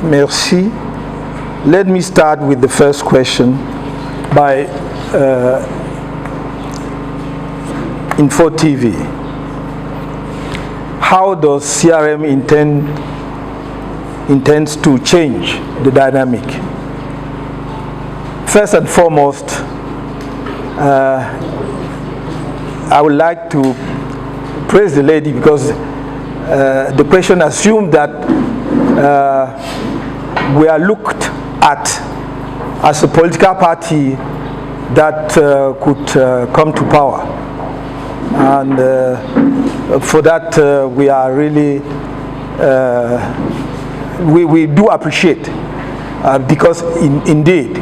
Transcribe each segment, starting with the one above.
Merci. Let me start with the first question by Info TV. How does CRM intends to change the dynamic? First and foremost, I would like to praise the lady because the question assumed that we are looked at as a political party that could come to power, and for that we are really we do appreciate because indeed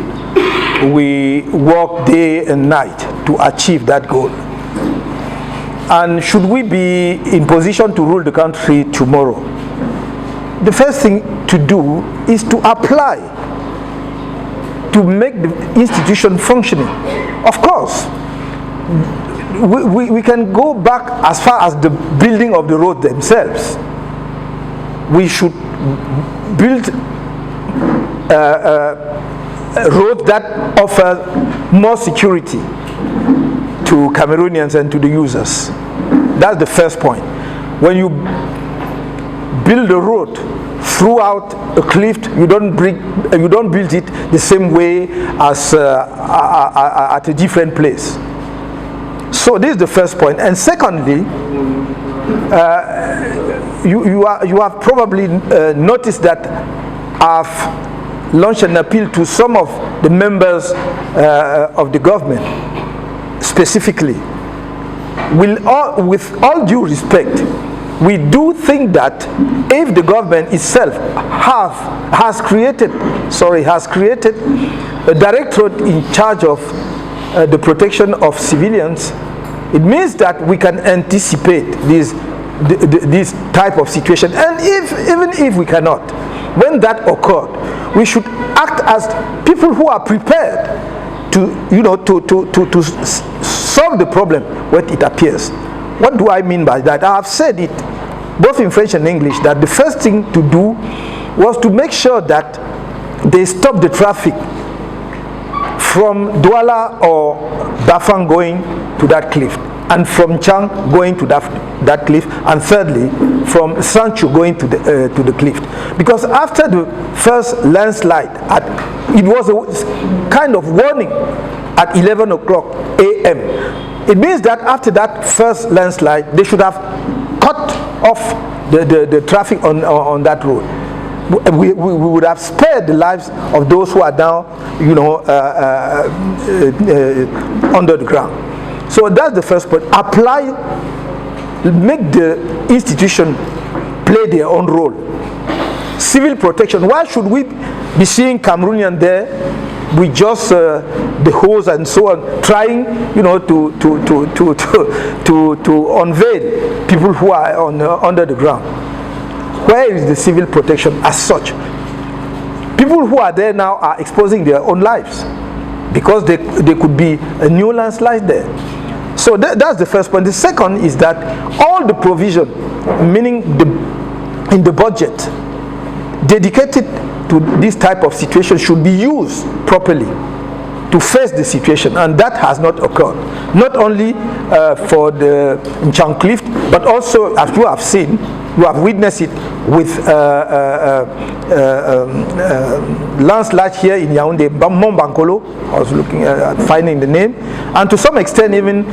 we work day and night to achieve that goal. And should we be in position to rule the country tomorrow, the first thing to do is to apply to make the institution functioning. Of course, we can go back as far as the building of the road themselves. We should build roads that offer more security to Cameroonians and to the users. That's the first point. When you build a road throughout a cliff, you don't build it the same way as at a different place. So this is the first point. And secondly, you have probably noticed that I've launched an appeal to some of the members of the government specifically. With all due respect, we do think that if the government itself has created a directorate in charge of the protection of civilians, it means that we can anticipate this type of situation. And even if we cannot, when that occurred, we should act as people who are prepared to solve the problem when it appears. What do I mean by that? I have said it both in French and English that the first thing to do was to make sure that they stop the traffic from Douala or Bafang going to that cliff, and from Chang going to that cliff, and thirdly from Sanchu going to the cliff. Because after the first landslide, it was a kind of warning at 11 o'clock a.m. It means that after that first landslide, they should have cut off the traffic on that road. We would have spared the lives of those who are now, under the ground. So that's the first point. Make the institution play their own role. Civil protection. Why should we be seeing Cameroonian there with just the hose and so on, trying, to unveil people who are under the ground? Where is the civil protection as such? People who are there now are exposing their own lives because there could be a new landslide there. So that's the first point. The second is that all the provision, meaning in the budget, dedicated to this type of situation should be used properly to face the situation, and that has not occurred. Not only for the Nchang Cliff, but also, as you have seen, you have witnessed it with landslide here in Yaoundé, Mombankolo. I was looking at finding the name, and to some extent even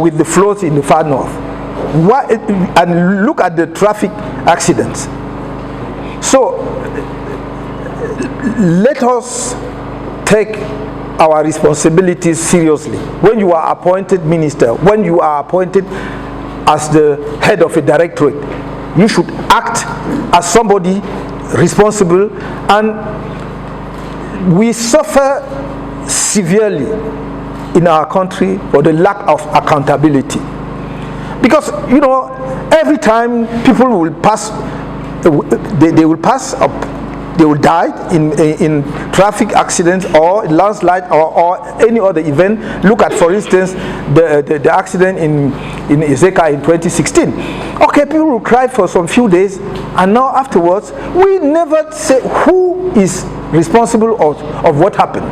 with the floods in the far north. And look at the traffic accidents. So let us take our responsibilities seriously. When you are appointed minister, when you are appointed as the head of a directorate, you should act as somebody responsible. And we suffer severely in our country for the lack of accountability, because every time people will pass, they will pass up they will die in traffic accidents or landslide or any other event. Look at, for instance, the accident in Ezeka in 2016. Okay, people will cry for some few days, and now afterwards, we never say who is responsible of what happened.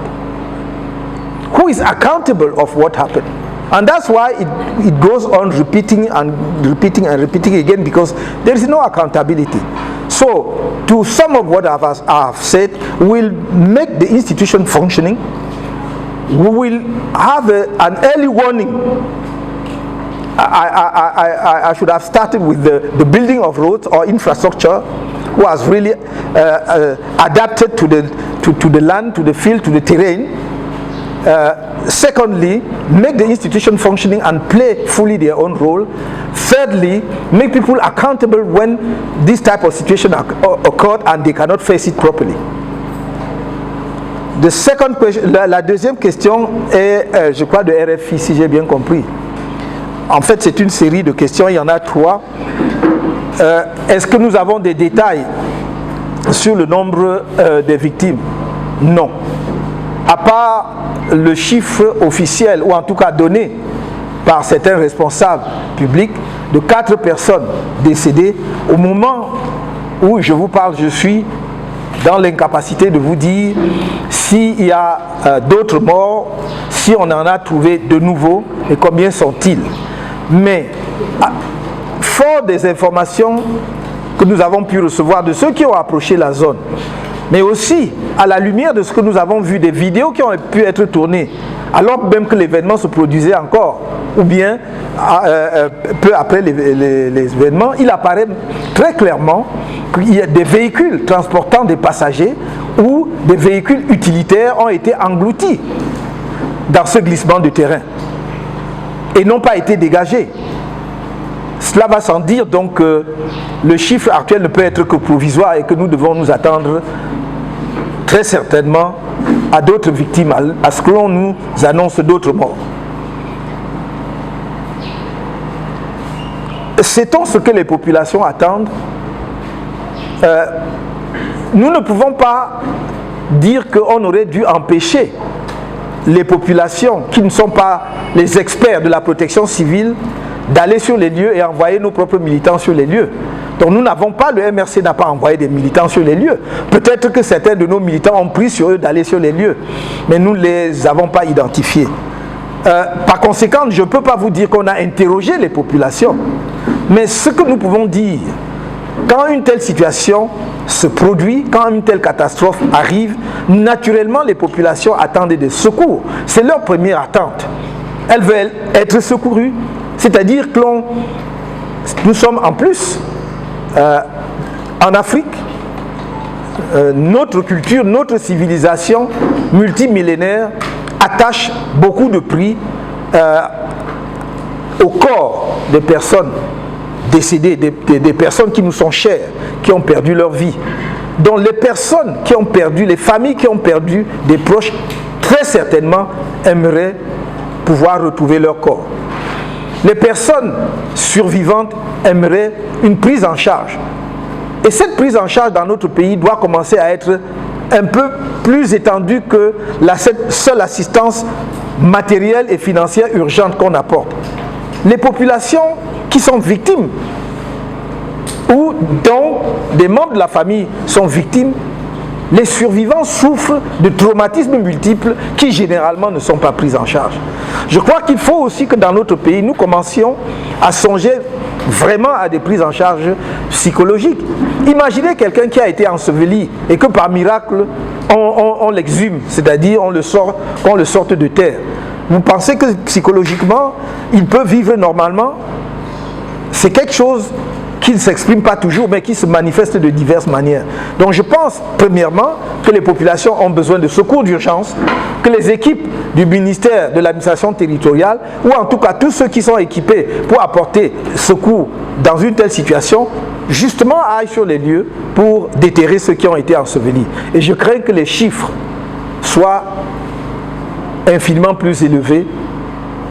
Who is accountable of what happened? And that's why it goes on repeating and repeating and repeating again, because there is no accountability. So, to sum up what I have said, we'll make the institution functioning. We will have an early warning. I should have started with the building of roads or infrastructure, who has really adapted to the land, to the field, to the terrain. Secondly, make the institution functioning and play fully their own role. Thirdly, make people accountable when this type of situation occurred and they cannot face it properly. The second question, la deuxième question est, je crois, de RFI, si j'ai bien compris. En fait, c'est une série de questions, il y en a 3. Est-ce que nous avons des détails sur le nombre des victimes? Non. À part le chiffre officiel, ou en tout cas donné par certains responsables publics, de 4 personnes décédées, au moment où je vous parle, je suis dans l'incapacité de vous dire s'il y a d'autres morts, si on en a trouvé de nouveaux, et combien sont-ils. Mais, fort des informations que nous avons pu recevoir de ceux qui ont approché la zone, mais aussi à la lumière de ce que nous avons vu, des vidéos qui ont pu être tournées, alors même que l'événement se produisait encore, ou bien peu après les événements, il apparaît très clairement qu'il y a des véhicules transportant des passagers ou des véhicules utilitaires ont été engloutis dans ce glissement de terrain et n'ont pas été dégagés. Cela va sans dire donc que le chiffre actuel ne peut être que provisoire et que nous devons nous attendre très certainement à d'autres victimes, à ce que l'on nous annonce d'autres morts. Sait-on ce que les populations attendent? Nous ne pouvons pas dire qu'on aurait dû empêcher les populations qui ne sont pas les experts de la protection civile d'aller sur les lieux et envoyer nos propres militants sur les lieux. Donc nous n'avons pas, le MRC n'a pas envoyé des militants sur les lieux. Peut-être que certains de nos militants ont pris sur eux d'aller sur les lieux, mais nous ne les avons pas identifiés. Par conséquent, je ne peux pas vous dire qu'on a interrogé les populations, mais ce que nous pouvons dire, quand une telle situation se produit, quand une telle catastrophe arrive, naturellement les populations attendent des secours. C'est leur première attente. Elles veulent être secourues, c'est-à-dire que nous sommes en plus en Afrique, notre culture, notre civilisation multimillénaire attache beaucoup de prix au corps des personnes décédées, des personnes qui nous sont chères, qui ont perdu leur vie. Donc les personnes qui ont perdu, les familles qui ont perdu des proches, très certainement aimeraient pouvoir retrouver leur corps. Les personnes survivantes aimeraient une prise en charge. Et cette prise en charge dans notre pays doit commencer à être un peu plus étendue que la seule assistance matérielle et financière urgente qu'on apporte. Les populations qui sont victimes ou dont des membres de la famille sont victimes, les survivants souffrent de traumatismes multiples qui généralement ne sont pas pris en charge. Je crois qu'il faut aussi que dans notre pays, nous commencions à songer vraiment à des prises en charge psychologiques. Imaginez quelqu'un qui a été enseveli et que par miracle, on l'exhume, c'est-à-dire qu'on le sorte de terre. Vous pensez que psychologiquement, il peut vivre normalement? C'est quelque chose qui ne s'exprime pas toujours, mais qui se manifeste de diverses manières. Donc je pense, premièrement, que les populations ont besoin de secours d'urgence, que les équipes du ministère de l'administration territoriale, ou en tout cas tous ceux qui sont équipés pour apporter secours dans une telle situation, justement aillent sur les lieux pour déterrer ceux qui ont été ensevelis. Et je crains que les chiffres soient infiniment plus élevés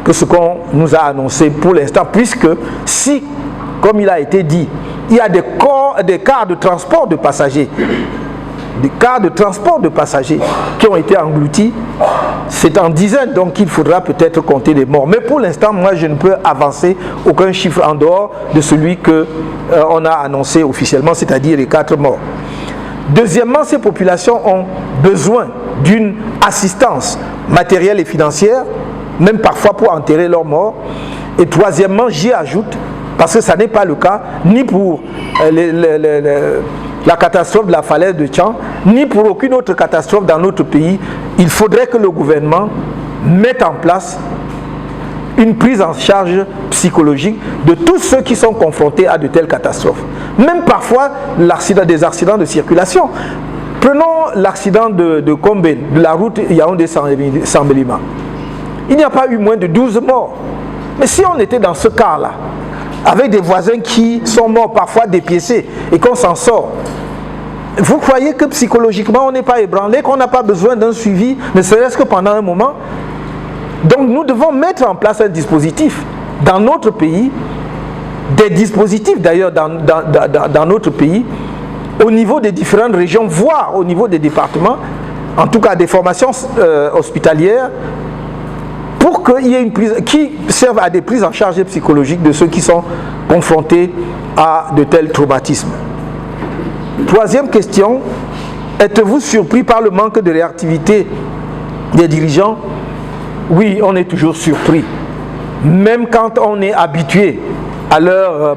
que ce qu'on nous a annoncé pour l'instant, puisque si, comme il a été dit, il y a des cars de transport de passagers des cars de transport de passagers qui ont été engloutis. C'est en dizaines, donc il faudra peut-être compter les morts. Mais pour l'instant, moi, je ne peux avancer aucun chiffre en dehors de celui qu'on a annoncé officiellement, c'est-à-dire les 4 morts. Deuxièmement, ces populations ont besoin d'une assistance matérielle et financière, même parfois pour enterrer leurs morts. Et troisièmement, j'y ajoute, parce que ça n'est pas le cas, ni pour la catastrophe de la falaise de Tchang, ni pour aucune autre catastrophe dans notre pays, il faudrait que le gouvernement mette en place une prise en charge psychologique de tous ceux qui sont confrontés à de telles catastrophes. Même parfois des accidents de circulation. Prenons l'accident de Kombé, de la route Yaoundé-Sambelima. Il n'y a pas eu moins de 12 morts. Mais si on était dans ce cas-là, avec des voisins qui sont morts, parfois dépiécés, et qu'on s'en sort, vous croyez que psychologiquement on n'est pas ébranlé, qu'on n'a pas besoin d'un suivi, ne serait-ce que pendant un moment? Donc nous devons mettre en place un dispositif dans notre pays, des dispositifs d'ailleurs dans notre pays, au niveau des différentes régions, voire au niveau des départements, en tout cas des formations hospitalières, pour qu'il y ait une prise, qui serve à des prises en charge psychologiques de ceux qui sont confrontés à de tels traumatismes. Troisième question, êtes-vous surpris par le manque de réactivité des dirigeants? Oui, on est toujours surpris. Même quand on est habitué à leur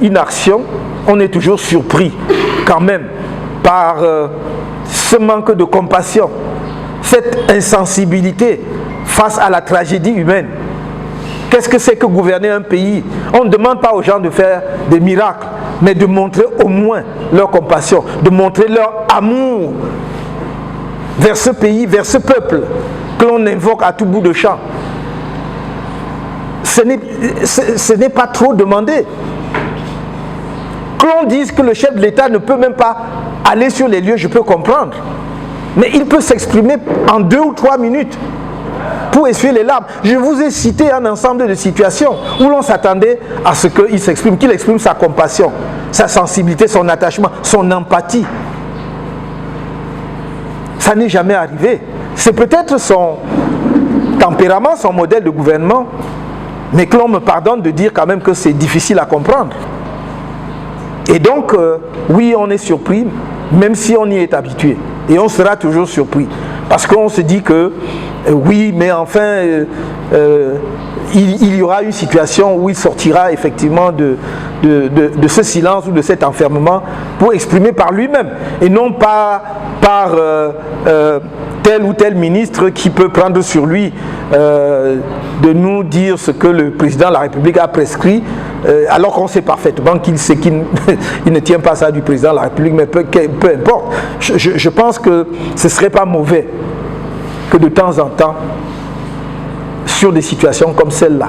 inaction, on est toujours surpris quand même par ce manque de compassion, cette insensibilité face à la tragédie humaine. Qu'est-ce que c'est que gouverner un pays? On ne demande pas aux gens de faire des miracles, mais de montrer au moins leur compassion, de montrer leur amour vers ce pays, vers ce peuple que l'on invoque à tout bout de champ. Ce n'est pas trop demandé. Que l'on dise que le chef de l'État ne peut même pas aller sur les lieux, je peux comprendre. Mais il peut s'exprimer en 2 ou 3 minutes pour essuyer les larmes. Je vous ai cité un ensemble de situations où l'on s'attendait à ce qu'il s'exprime, qu'il exprime sa compassion, sa sensibilité, son attachement, son empathie. Ça n'est jamais arrivé. C'est peut-être son tempérament, son modèle de gouvernement, mais que l'on me pardonne de dire quand même que c'est difficile à comprendre. Et donc, oui, on est surpris, même si on y est habitué. Et on sera toujours surpris. Parce qu'on se dit que, oui, mais enfin, il y aura une situation où il sortira effectivement de ce silence ou de cet enfermement pour exprimer par lui-même. Et non pas par tel ou tel ministre qui peut prendre sur lui de nous dire ce que le président de la République a prescrit, alors qu'on sait parfaitement qu'il sait qu'il ne tient pas ça du président de la République, mais peu importe. Je pense que ce ne serait pas mauvais que de temps en temps, sur des situations comme celle-là,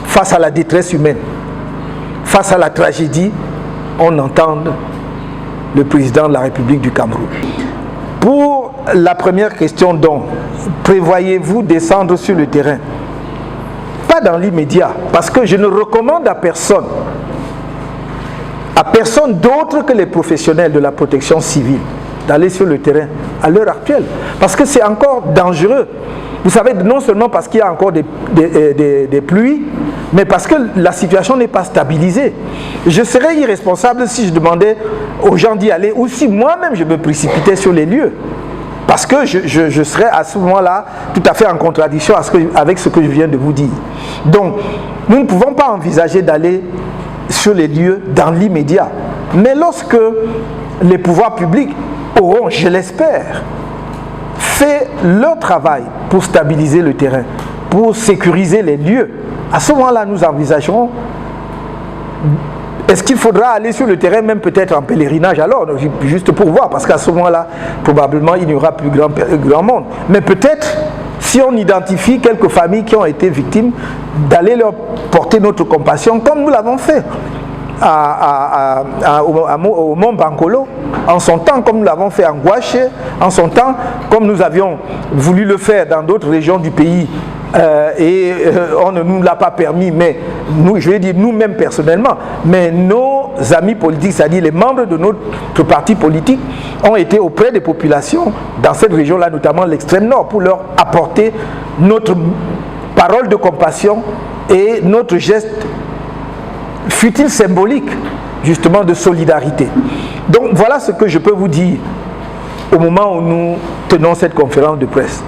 face à la détresse humaine, face à la tragédie, on entende le président de la République du Cameroun. Pour la première question donc, prévoyez-vous descendre sur le terrain? Pas dans l'immédiat, parce que je ne recommande à personne d'autre que les professionnels de la protection civile d'aller sur le terrain à l'heure actuelle, parce que c'est encore dangereux. Vous savez, non seulement parce qu'il y a encore des pluies, mais parce que la situation n'est pas stabilisée. Je serais irresponsable si je demandais aux gens d'y aller, ou si moi-même je me précipitais sur les lieux. Parce que je serais à ce moment-là tout à fait en contradiction avec ce que je viens de vous dire. Donc, nous ne pouvons pas envisager d'aller sur les lieux dans l'immédiat. Mais lorsque les pouvoirs publics auront, je l'espère, fait leur travail pour stabiliser le terrain, pour sécuriser les lieux, à ce moment-là, nous envisagerons, est-ce qu'il faudra aller sur le terrain, même peut-être en pèlerinage alors, juste pour voir, parce qu'à ce moment-là, probablement, il n'y aura plus grand monde. Mais peut-être, si on identifie quelques familles qui ont été victimes, d'aller leur porter notre compassion, comme nous l'avons fait au Mont Bankolo, en son temps, comme nous l'avons fait en Gouaché, en son temps, comme nous avions voulu le faire dans d'autres régions du pays, et on ne nous l'a pas permis, mais nous, je vais dire nous-mêmes personnellement, mais nos amis politiques, c'est-à-dire les membres de notre parti politique, ont été auprès des populations dans cette région-là, notamment l'extrême nord, pour leur apporter notre parole de compassion et notre geste, fut-il symbolique, justement de solidarité. Donc voilà ce que je peux vous dire au moment où nous tenons cette conférence de presse.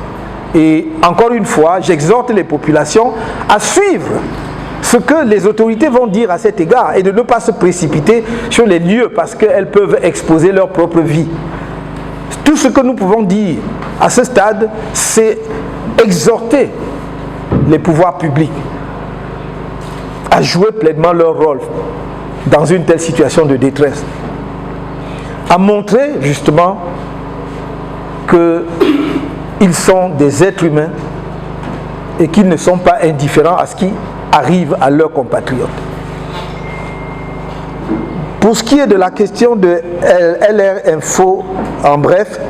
Et encore une fois, j'exhorte les populations à suivre ce que les autorités vont dire à cet égard et de ne pas se précipiter sur les lieux parce qu'elles peuvent exposer leur propre vie. Tout ce que nous pouvons dire à ce stade, c'est exhorter les pouvoirs publics à jouer pleinement leur rôle dans une telle situation de détresse, à montrer justement qu'ils sont des êtres humains et qu'ils ne sont pas indifférents à ce qui arrive à leurs compatriotes. Pour ce qui est de la question de LR Info, en bref,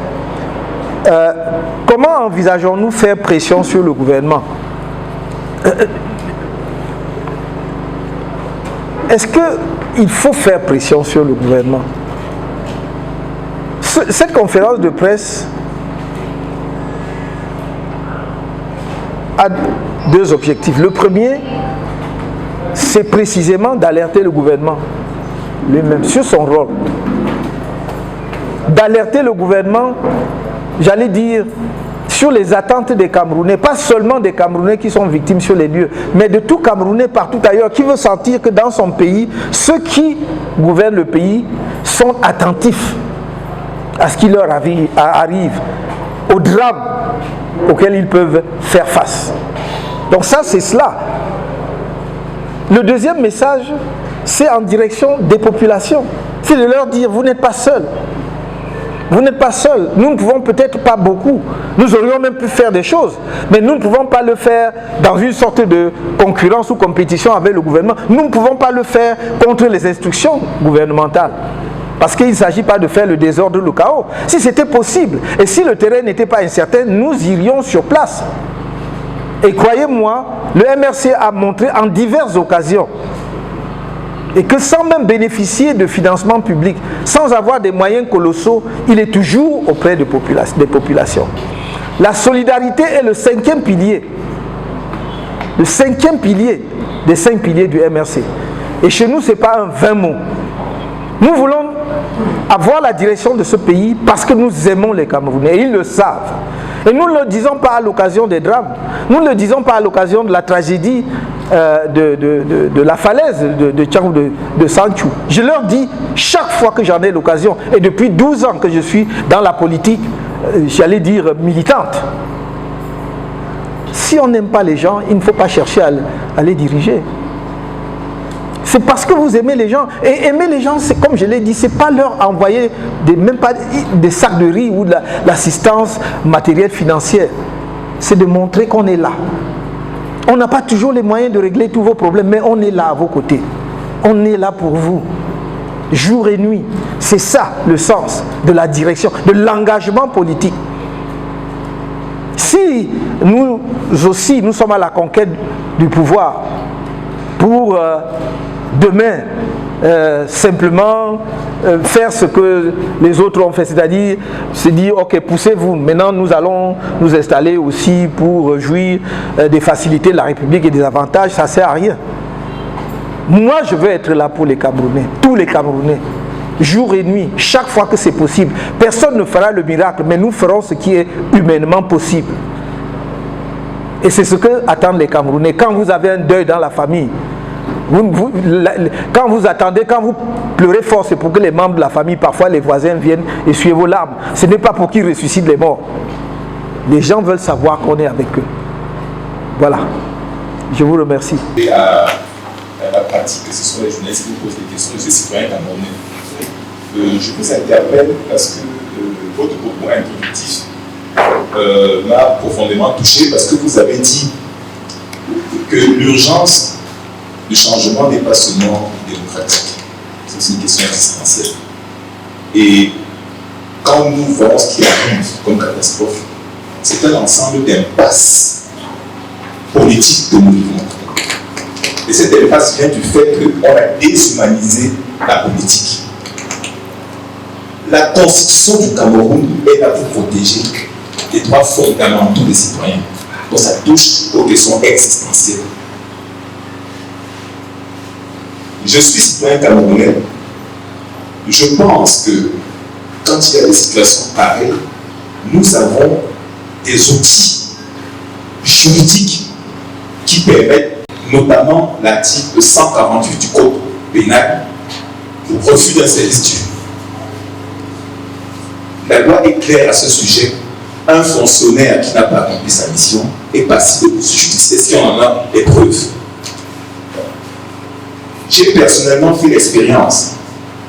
comment envisageons-nous faire pression sur le gouvernement? Est-ce qu'il faut faire pression sur le gouvernement? Cette conférence de presse a deux objectifs. Le premier, c'est précisément d'alerter le gouvernement lui-même sur son rôle. D'alerter le gouvernement, j'allais dire, sur les attentes des Camerounais, pas seulement des Camerounais qui sont victimes sur les lieux, mais de tout Camerounais partout ailleurs qui veut sentir que dans son pays, ceux qui gouvernent le pays sont attentifs à ce qui leur arrive, au drame auquel ils peuvent faire face. Donc ça, c'est cela. Le deuxième message, c'est en direction des populations. C'est de leur dire, vous n'êtes pas seuls. Vous n'êtes pas seuls. Nous ne pouvons peut-être pas beaucoup. Nous aurions même pu faire des choses, mais nous ne pouvons pas le faire dans une sorte de concurrence ou compétition avec le gouvernement. Nous ne pouvons pas le faire contre les instructions gouvernementales. Parce qu'il ne s'agit pas de faire le désordre, le chaos. Si c'était possible, et si le terrain n'était pas incertain, nous irions sur place. Et croyez-moi, le MRC a montré en diverses occasions et que sans même bénéficier de financement public, sans avoir des moyens colossaux, il est toujours auprès des populations. La solidarité est le cinquième pilier. Le cinquième pilier des 5 piliers du MRC. Et chez nous, ce n'est pas un vain mot. Nous voulons avoir la direction de ce pays parce que nous aimons les Camerounais et ils le savent. Et nous ne le disons pas à l'occasion des drames, nous ne le disons pas à l'occasion de la tragédie de la falaise de Sanchou. Je leur dis chaque fois que j'en ai l'occasion, et depuis 12 ans que je suis dans la politique, j'allais dire militante. Si on n'aime pas les gens, il ne faut pas chercher à les diriger. C'est parce que vous aimez les gens. Et aimer les gens, c'est comme je l'ai dit, c'est pas leur envoyer même pas des sacs de riz ou de l'assistance matérielle financière. C'est de montrer qu'on est là. On n'a pas toujours les moyens de régler tous vos problèmes, mais on est là à vos côtés. On est là pour vous, jour et nuit. C'est ça le sens de la direction, de l'engagement politique. Si nous aussi, nous sommes à la conquête du pouvoir pour demain simplement faire ce que les autres ont fait, c'est-à-dire se dire ok, poussez-vous, maintenant nous allons nous installer aussi pour jouir des facilités de la République et des avantages, ça ne sert à rien. Moi je veux être là pour les Camerounais, tous les Camerounais, jour et nuit, chaque fois que c'est possible. Personne ne fera le miracle, mais nous ferons ce qui est humainement possible. Et c'est ce que attendent les Camerounais. Quand vous avez un deuil dans la famille, quand vous attendez, quand vous pleurez fort, c'est pour que les membres de la famille, parfois les voisins viennent essuyer vos larmes. Ce n'est pas pour qu'ils ressuscitent les morts. Les gens veulent savoir qu'on est avec eux. Voilà. Je vous remercie. Et à la pratique, que ce soit les journalistes qui vous posent des questions, les citoyens camerounais. Je vous interpelle parce que votre propos introductif m'a profondément touché parce que vous avez dit que l'urgence du changement n'est pas seulement démocratique, c'est une question existentielle. Et quand nous voyons ce qui arrive comme catastrophe, c'est un ensemble d'impasses politiques que nous vivons. Et cette impasse vient du fait qu'on a déshumanisé la politique. La Constitution du Cameroun est là pour protéger les droits fondamentaux des citoyens. Donc ça touche aux questions existentielles. Je suis citoyen camerounais. Je pense que quand il y a des situations pareilles, nous avons des outils juridiques qui permettent, notamment l'article 148 du Code pénal, pour refus d'un service dû. La loi est claire à ce sujet. Un fonctionnaire qui n'a pas accompli sa mission est passible de poursuite judiciaire si on en a les preuves. J'ai personnellement fait l'expérience,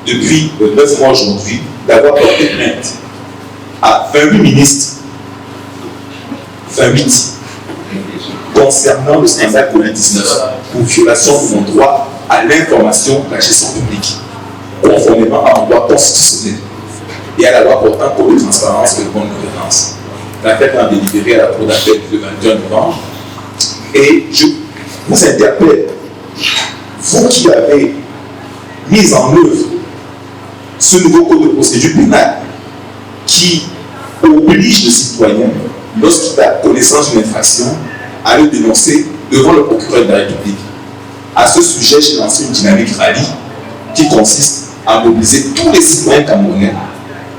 depuis 9 mois aujourd'hui, d'avoir porté plainte à 28 ministres, 28, concernant le scandale Covid-19 pour violation de mon droit à l'information de la gestion publique, conformément à mon droit constitutionnel et à la loi portant pour la transparence et la bonne gouvernance. L'affaire a délibéré à la Cour d'appel le 21 novembre. Et je vous interpelle, vous qui avez mis en œuvre ce nouveau code de procédure pénale qui oblige le citoyen, lorsqu'il a connaissance d'une infraction, à le dénoncer devant le procureur de la République. À ce sujet, j'ai lancé une dynamique rallye qui consiste à mobiliser tous les citoyens camerounais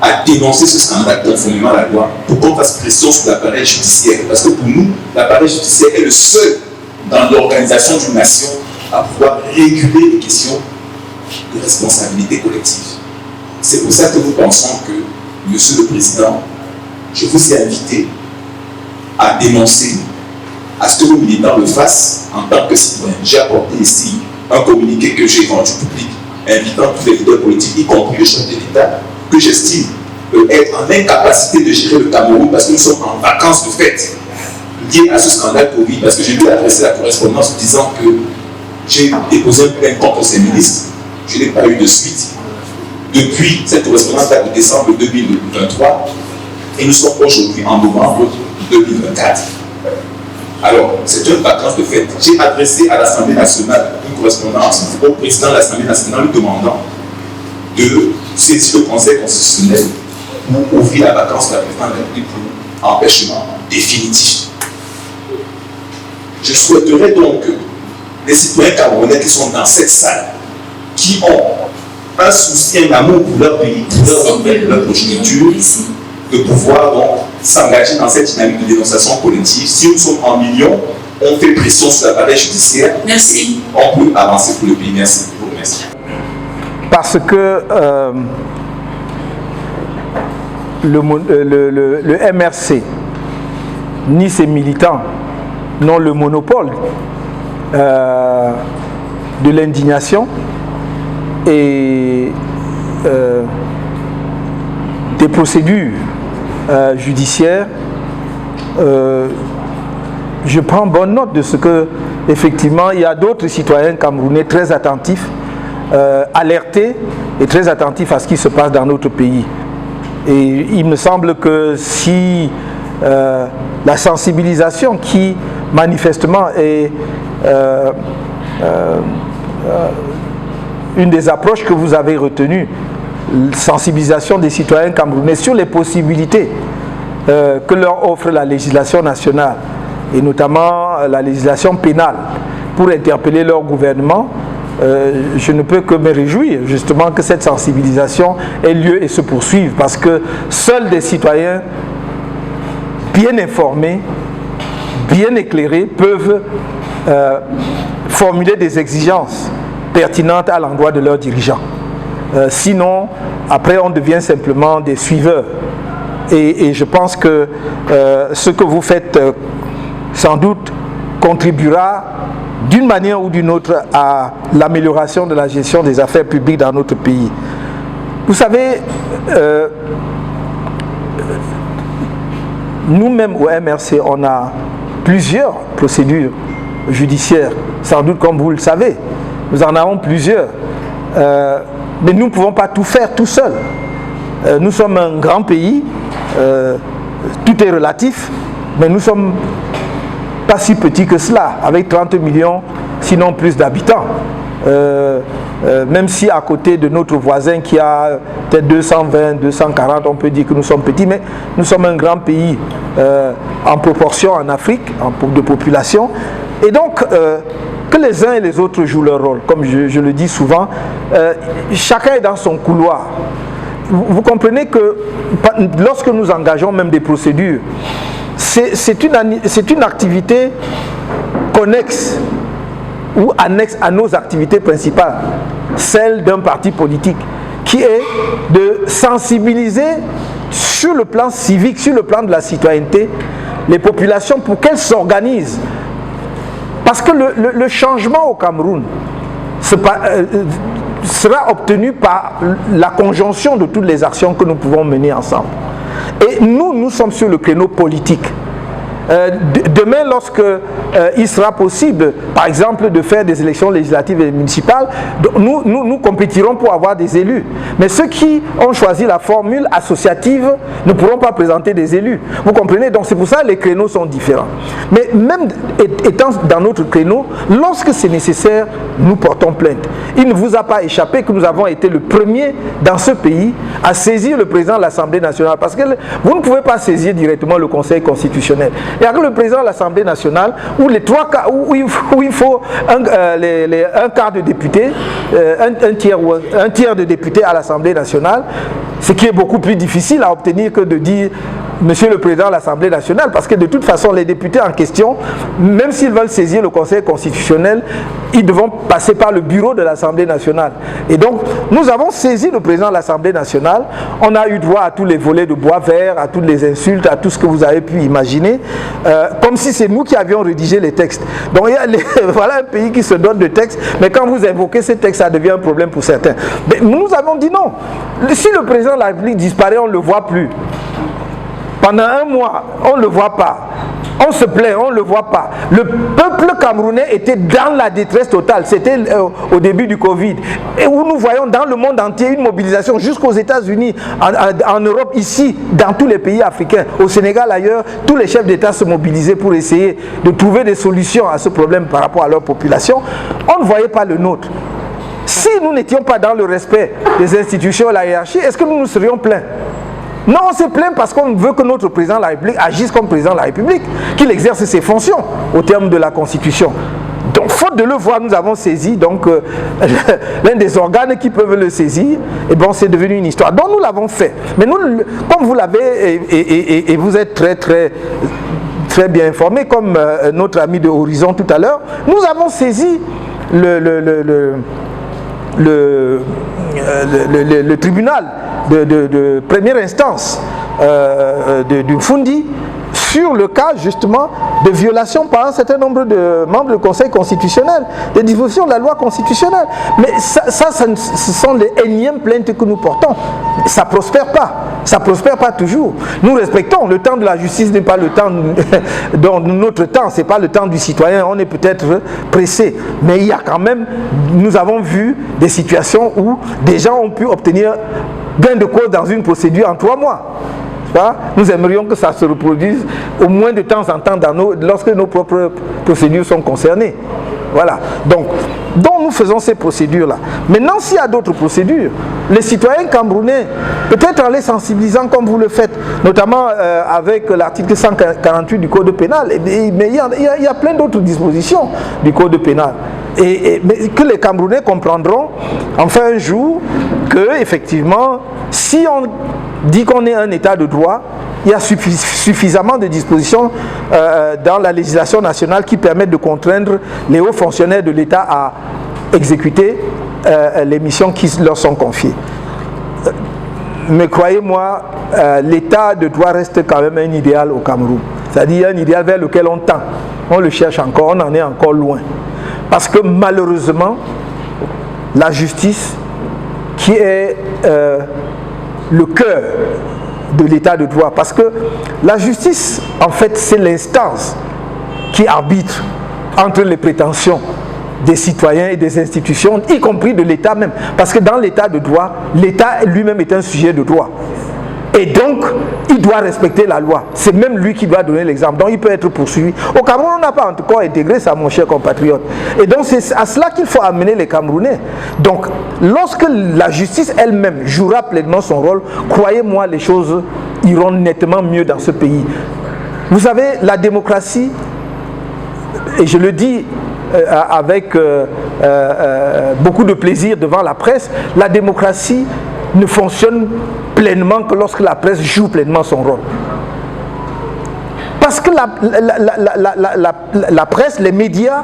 à dénoncer ce scandale conformément à la loi pour qu'on fasse pression sur l'appareil judiciaire. Parce que pour nous, l'appareil judiciaire est le seul dans l'organisation d'une nation à pouvoir réguler les questions de responsabilité collective. C'est pour ça que nous pensons que, Monsieur le Président, je vous ai invité à dénoncer, à ce que nos militants le fassent en tant que citoyens. J'ai apporté ici un communiqué que j'ai rendu public, invitant tous les leaders politiques, y compris le chef de l'État, que j'estime être en incapacité de gérer le Cameroun parce que nous sommes en vacances de fête liées à ce scandale Covid, parce que j'ai dû adresser la correspondance disant que j'ai déposé un plainte contre ces ministres. Je n'ai pas eu de suite. Depuis, cette correspondance date de décembre 2023 et nous sommes aujourd'hui en novembre 2024. Alors, c'est une vacance de fête. J'ai adressé à l'Assemblée nationale une correspondance au président de l'Assemblée nationale lui demandant de saisir le Conseil constitutionnel pour ouvrir la vacance de la présidente de la République pour empêchement définitif. Je souhaiterais donc que les citoyens camerounais qui sont dans cette salle, qui ont un souci, un amour pour leur pays, pour leur progéniture, de pouvoir donc s'engager dans cette dynamique de dénonciation collective. Si nous sommes en millions, on fait pression sur l'appareil judiciaire. Merci. Et on peut avancer pour le pays. Merci. Je vous remercie. Parce que le MRC, ni ses militants, n'ont le monopole de l'indignation et des procédures judiciaires. Je prends bonne note de ce que, effectivement, il y a d'autres citoyens camerounais très attentifs, alertés et très attentifs à ce qui se passe dans notre pays. Et il me semble que si la sensibilisation qui manifestement est une des approches que vous avez retenues, sensibilisation des citoyens camerounais sur les possibilités que leur offre la législation nationale et notamment la législation pénale pour interpeller leur gouvernement, je ne peux que me réjouir justement que cette sensibilisation ait lieu et se poursuive, parce que seuls des citoyens bien informés, bien éclairés peuvent formuler des exigences pertinentes à l'endroit de leurs dirigeants. Sinon, après on devient simplement des suiveurs. Et je pense que ce que vous faites sans doute contribuera d'une manière ou d'une autre à l'amélioration de la gestion des affaires publiques dans notre pays. Vous savez, nous-mêmes au MRC, on a plusieurs procédures judiciaires, sans doute comme vous le savez. Nous en avons plusieurs. Mais nous ne pouvons pas tout faire tout seuls. Nous sommes un grand pays, tout est relatif, mais nous ne sommes pas si petits que cela. Avec 30 millions, sinon plus d'habitants. Même si à côté de notre voisin qui a peut-être 220, 240, on peut dire que nous sommes petits, mais nous sommes un grand pays en proportion en Afrique, de population. Et donc, que les uns et les autres jouent leur rôle, comme je le dis souvent, chacun est dans son couloir. Vous comprenez que lorsque nous engageons même des procédures, c'est une activité connexe ou annexe à nos activités principales, celle d'un parti politique, qui est de sensibiliser sur le plan civique, sur le plan de la citoyenneté, les populations pour qu'elles s'organisent. Parce que le changement au Cameroun sera obtenu par la conjonction de toutes les actions que nous pouvons mener ensemble. Et nous sommes sur le créneau politique. Demain, lorsque il sera possible, par exemple, de faire des élections législatives et municipales, nous compétirons pour avoir des élus. Mais ceux qui ont choisi la formule associative ne pourront pas présenter des élus. Vous comprenez? Donc c'est pour ça que les créneaux sont différents. Mais même étant dans notre créneau, lorsque c'est nécessaire, nous portons plainte. Il ne vous a pas échappé que nous avons été le premier dans ce pays à saisir le président de l'Assemblée nationale. Parce que vous ne pouvez pas saisir directement le Conseil constitutionnel. Il y a que le président de l'Assemblée nationale où il faut un quart de députés, un tiers de députés à l'Assemblée nationale, ce qui est beaucoup plus difficile à obtenir que de dire Monsieur le Président de l'Assemblée nationale, parce que de toute façon les députés en question, même s'ils veulent saisir le Conseil constitutionnel, ils devront passer par le bureau de l'Assemblée nationale. Et donc nous avons saisi le Président de l'Assemblée nationale, on a eu droit à tous les volets de bois vert, à toutes les insultes, à tout ce que vous avez pu imaginer, comme si c'est nous qui avions rédigé les textes. Donc voilà un pays qui se donne de textes, mais quand vous invoquez ces textes, ça devient un problème pour certains. Mais nous avons dit non. Si le Président de la République disparaît, on ne le voit plus. Pendant un mois, on ne le voit pas. On se plaint, on ne le voit pas. Le peuple camerounais était dans la détresse totale. C'était au début du Covid. Et où nous voyons dans le monde entier une mobilisation jusqu'aux États-Unis, en Europe, ici, dans tous les pays africains, au Sénégal, ailleurs, tous les chefs d'État se mobilisaient pour essayer de trouver des solutions à ce problème par rapport à leur population. On ne voyait pas le nôtre. Si nous n'étions pas dans le respect des institutions et la hiérarchie, est-ce que nous nous serions plaints? Non, on se plaint parce qu'on veut que notre président de la République agisse comme président de la République, qu'il exerce ses fonctions au terme de la Constitution. Donc, faute de le voir, nous avons saisi l'un des organes qui peuvent le saisir, et bon, c'est devenu une histoire. Donc, nous l'avons fait. Mais nous, comme vous l'avez, et vous êtes très bien informé, comme notre ami de Horizon tout à l'heure, nous avons saisi le tribunal de première instance du Fundi sur le cas justement de violation par un certain nombre de membres du Conseil constitutionnel, des dispositions de la loi constitutionnelle. Mais ce sont les énièmes plaintes que nous portons. Ça ne prospère pas. Ça ne prospère pas toujours. Nous respectons. Le temps de la justice n'est pas le temps dans notre temps, ce n'est pas le temps du citoyen. On est peut-être pressé. Mais il y a quand même, nous avons vu des situations où des gens ont pu obtenir gain de cause dans une procédure en 3 mois. Nous aimerions que ça se reproduise au moins de temps en temps lorsque nos propres procédures sont concernées. Voilà. Donc nous faisons ces procédures-là. Maintenant, s'il y a d'autres procédures, les citoyens camerounais, peut-être en les sensibilisant comme vous le faites, notamment avec l'article 148 du Code pénal, mais il y a plein d'autres dispositions du Code pénal. Mais que les Camerounais comprendront, enfin un jour, que effectivement, si on dit qu'on est un État de droit, il y a suffisamment de dispositions dans la législation nationale qui permettent de contraindre les hauts fonctionnaires de l'État à exécuter les missions qui leur sont confiées. Mais croyez-moi, l'État de droit reste quand même un idéal au Cameroun. C'est-à-dire un idéal vers lequel on tend. On le cherche encore, on en est encore loin. Parce que malheureusement, la justice, qui est le cœur de l'état de droit, parce que la justice, en fait, c'est l'instance qui arbitre entre les prétentions des citoyens et des institutions, y compris de l'État même. Parce que dans l'état de droit, l'État lui-même est un sujet de droit. Et donc, il doit respecter la loi. C'est même lui qui doit donner l'exemple. Donc, il peut être poursuivi. Au Cameroun, on n'a pas encore intégré ça, mon cher compatriote. Et donc, c'est à cela qu'il faut amener les Camerounais. Donc, lorsque la justice elle-même jouera pleinement son rôle, croyez-moi, les choses iront nettement mieux dans ce pays. Vous savez, la démocratie, et je le dis avec beaucoup de plaisir devant la presse, la démocratie ne fonctionne pleinement que lorsque la presse joue pleinement son rôle. Parce que la presse, les médias,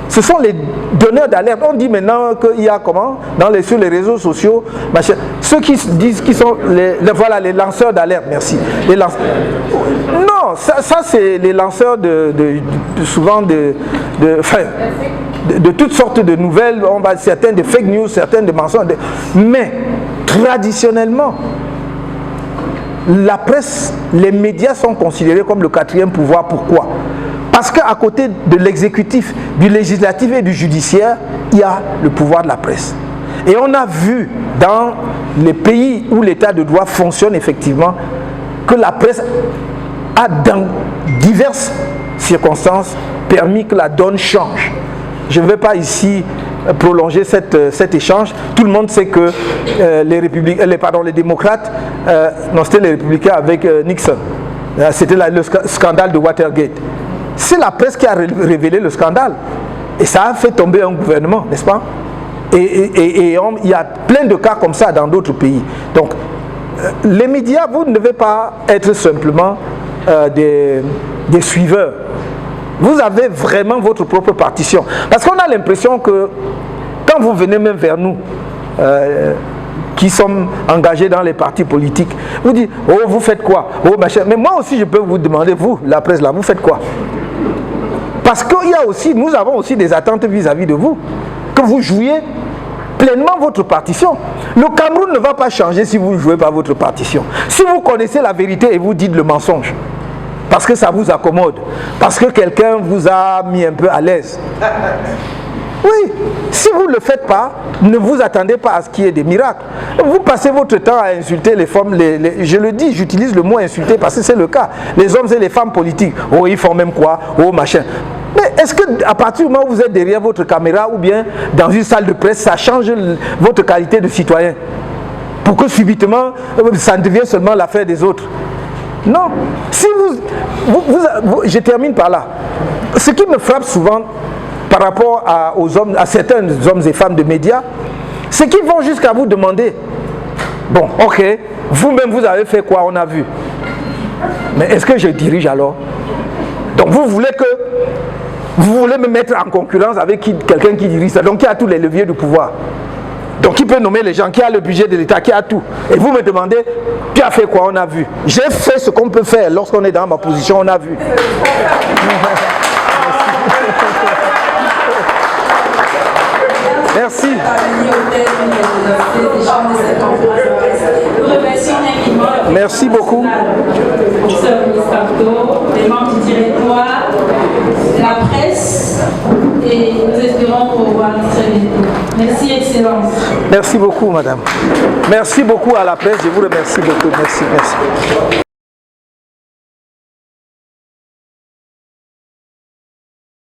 ce sont les donneurs d'alerte. On dit maintenant qu'il y a comment sur les réseaux sociaux, machin, ceux qui disent qu'ils sont voilà, les lanceurs d'alerte, merci. Non, ça c'est les lanceurs souvent de toutes sortes de nouvelles, certaines de fake news, certaines de mensonges. Mais traditionnellement, la presse, les médias sont considérés comme le quatrième pouvoir. Pourquoi? Parce qu'à côté de l'exécutif, du législatif et du judiciaire, il y a le pouvoir de la presse. Et on a vu dans les pays où l'état de droit fonctionne effectivement que la presse a dans diverses circonstances permis que la donne change. Je ne vais pas ici prolonger cet échange. Tout le monde sait que les démocrates, non, c'était les républicains avec Nixon. C'était le scandale de Watergate. C'est la presse qui a révélé le scandale. Et ça a fait tomber un gouvernement, n'est-ce pas? Et il y a plein de cas comme ça dans d'autres pays. Donc, les médias, vous ne devez pas être simplement des suiveurs. Vous avez vraiment votre propre partition. Parce qu'on a l'impression que quand vous venez même vers nous, qui sommes engagés dans les partis politiques, vous dites, oh, vous faites quoi? Oh, machin. Mais moi aussi, je peux vous demander, vous, la presse là, vous faites quoi? Parce qu'il y a aussi, nous avons aussi des attentes vis-à-vis de vous, que vous jouiez pleinement votre partition. Le Cameroun ne va pas changer si vous ne jouez pas votre partition. Si vous connaissez la vérité et vous dites le mensonge, parce que ça vous accommode, parce que quelqu'un vous a mis un peu à l'aise. Oui, si vous ne le faites pas, ne vous attendez pas à ce qu'il y ait des miracles. Vous passez votre temps à insulter les femmes, je le dis, j'utilise le mot insulter parce que c'est le cas. Les hommes et les femmes politiques, oh ils font même quoi, oh machin. Mais est-ce qu'à partir du moment où vous êtes derrière votre caméra ou bien dans une salle de presse, ça change votre qualité de citoyen? Pour que subitement, ça ne devienne seulement l'affaire des autres? Non. Si je termine par là. Ce qui me frappe souvent par rapport à certains hommes et femmes de médias, c'est qu'ils vont jusqu'à vous demander, bon, ok, vous-même vous avez fait quoi, on a vu. Mais est-ce que je dirige alors? Donc vous voulez me mettre en concurrence avec quelqu'un qui dirige ça, donc qui a tous les leviers du pouvoir. Donc qui peut nommer les gens, qui a le budget de l'État, qui a tout. Et vous me demandez, tu as fait quoi, on a vu. J'ai fait ce qu'on peut faire lorsqu'on est dans ma position, on a vu. Merci. Merci beaucoup. Les membres du directoire, la presse, et nous espérons vous revoir très bientôt. Merci, Excellence. Merci beaucoup, madame. Merci beaucoup à la presse. Je vous remercie beaucoup. Merci.